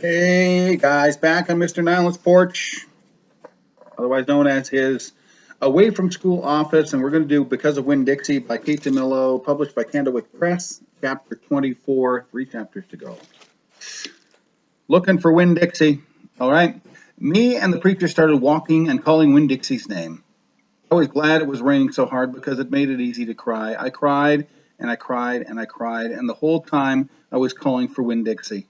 Hey guys, back on Mr. Nyland's porch, otherwise known as his away from school office, and we're going to do Because of Winn-Dixie by Kate DeMillo, published by Candlewick Press, chapter 24, 3 chapters to go. Looking for Winn-Dixie, all right? Me and the preacher started walking and calling Winn-Dixie's name. I was glad it was raining so hard because it made it easy to cry. I cried and I cried and I cried, and the whole time I was calling for Winn-Dixie.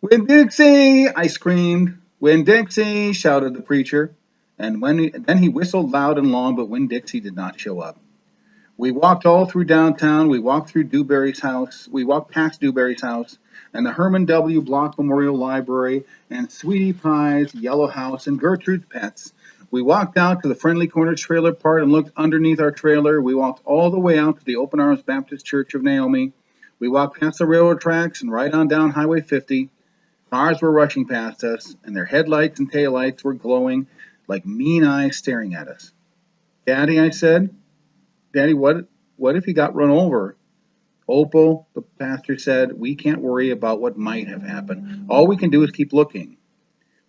Winn-Dixie! I screamed. Winn-Dixie! Shouted the preacher. And then he whistled loud and long, but Winn-Dixie did not show up. We walked all through downtown. We walked through Dewberry's house. We walked past Dewberry's house and the Herman W. Block Memorial Library and Sweetie Pie's Yellow House and Gertrude's Pets. We walked out to the Friendly Corner trailer park and looked underneath our trailer. We walked all the way out to the Open Arms Baptist Church of Naomi. We walked past the railroad tracks and right on down Highway 50. Cars were rushing past us, and their headlights and taillights were glowing like mean eyes staring at us. Daddy, I said, Daddy, what if he got run over? Opal, the pastor said, we can't worry about what might have happened. All we can do is keep looking.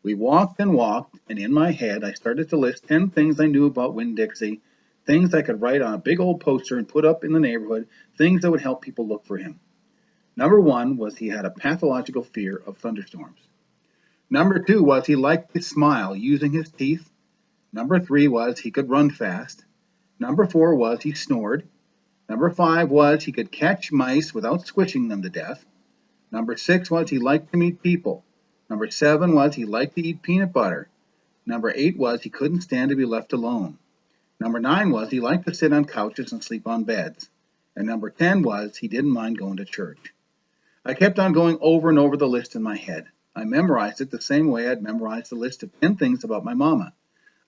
We walked and walked, and in my head I started to list 10 things I knew about Winn-Dixie, things I could write on a big old poster and put up in the neighborhood, things that would help people look for him. Number 1 was he had a pathological fear of thunderstorms. Number 2 was he liked to smile using his teeth. Number 3 was he could run fast. Number 4 was he snored. Number 5 was he could catch mice without squishing them to death. Number 6 was he liked to meet people. Number 7 was he liked to eat peanut butter. Number 8 was he couldn't stand to be left alone. Number 9 was he liked to sit on couches and sleep on beds. And number 10 was he didn't mind going to church. I kept on going over and over the list in my head. I memorized it the same way I'd memorized the list of 10 things about my mama.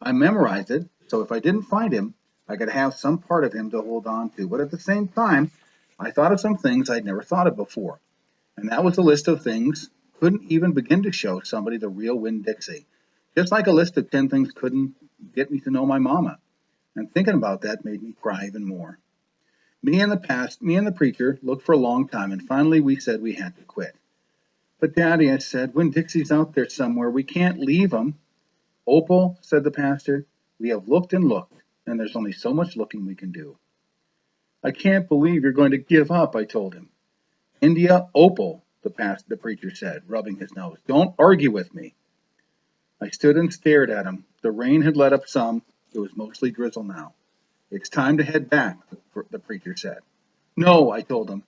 I memorized it so if I didn't find him, I could have some part of him to hold on to. But at the same time, I thought of some things I'd never thought of before. And that was a list of things couldn't even begin to show somebody the real Winn-Dixie. Just like a list of 10 things couldn't get me to know my mama. And thinking about that made me cry even more. Me and the preacher looked for a long time, and finally we said we had to quit. But Daddy, I said, Winn-Dixie's out there somewhere. We can't leave him. Opal, said the pastor, we have looked and looked, and there's only so much looking we can do. I can't believe you're going to give up, I told him. India, Opal, the preacher said, rubbing his nose. Don't argue with me. I stood and stared at him. The rain had let up some. It was mostly drizzle now. It's time to head back, the preacher said. No, I told him.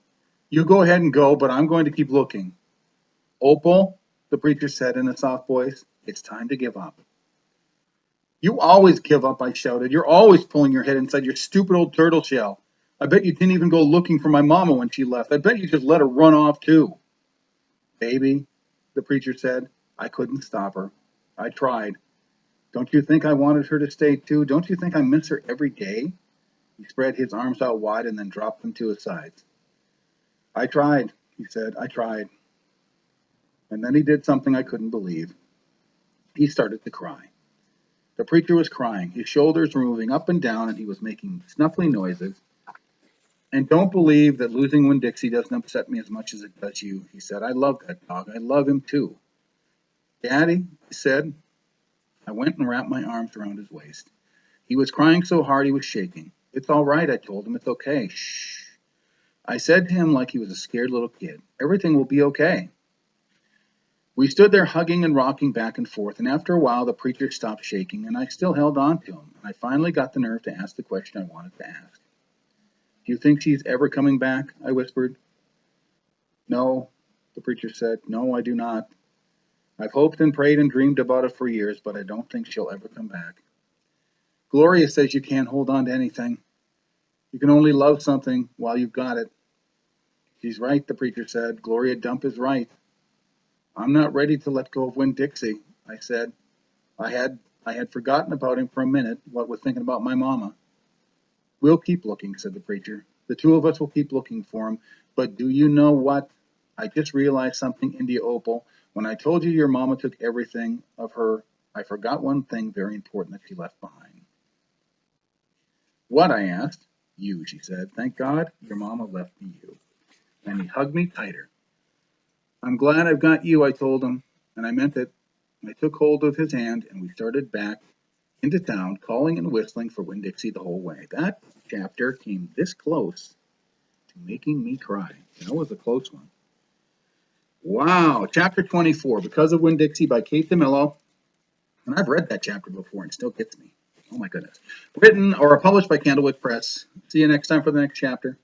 You go ahead and go, but I'm going to keep looking. Opal, the preacher said in a soft voice, it's time to give up. You always give up, I shouted. You're always pulling your head inside your stupid old turtle shell. I bet you didn't even go looking for my mama when she left. I bet you just let her run off too. Baby, the preacher said, I couldn't stop her. I tried. Don't you think I wanted her to stay too? Don't you think I miss her every day? He spread his arms out wide and then dropped them to his sides. I tried, he said. I tried. And then he did something I couldn't believe. He started to cry. The preacher was crying. His shoulders were moving up and down, and he was making snuffly noises. And don't believe that losing Winn-Dixie doesn't upset me as much as it does you, he said. I love that dog. I love him too. Daddy, he said. I went and wrapped my arms around his waist. He was crying so hard he was shaking. It's all right, I told him. It's okay. Shh. I said to him like he was a scared little kid. Everything will be okay. We stood there hugging and rocking back and forth, and after a while the preacher stopped shaking, and I still held on to him, and I finally got the nerve to ask the question I wanted to ask. Do you think she's ever coming back? I whispered. No, the preacher said. No, I do not. I've hoped and prayed and dreamed about it for years, but I don't think she'll ever come back. Gloria says you can't hold on to anything. You can only love something while you've got it. She's right, the preacher said. Gloria Dump is right. I'm not ready to let go of Winn-Dixie, I said. I had forgotten about him for a minute, what with thinking about my mama. We'll keep looking, said the preacher. The two of us will keep looking for him. But do you know what? I just realized something, India Opal. When I told you your mama took everything of her, I forgot one thing very important that she left behind. What? I asked. You, she said. Thank God your mama left me you. And he hugged me tighter. I'm glad I've got you, I told him. and I meant it. I took hold of his hand, and we started back into town, calling and whistling for Winn-Dixie the whole way. That chapter came this close to making me cry. That was a close one. Wow, chapter 24, Because of Winn-Dixie by Kate DeMillo. And I've read that chapter before and it still gets me. Oh my goodness. Written or published by Candlewick Press. See you next time for the next chapter.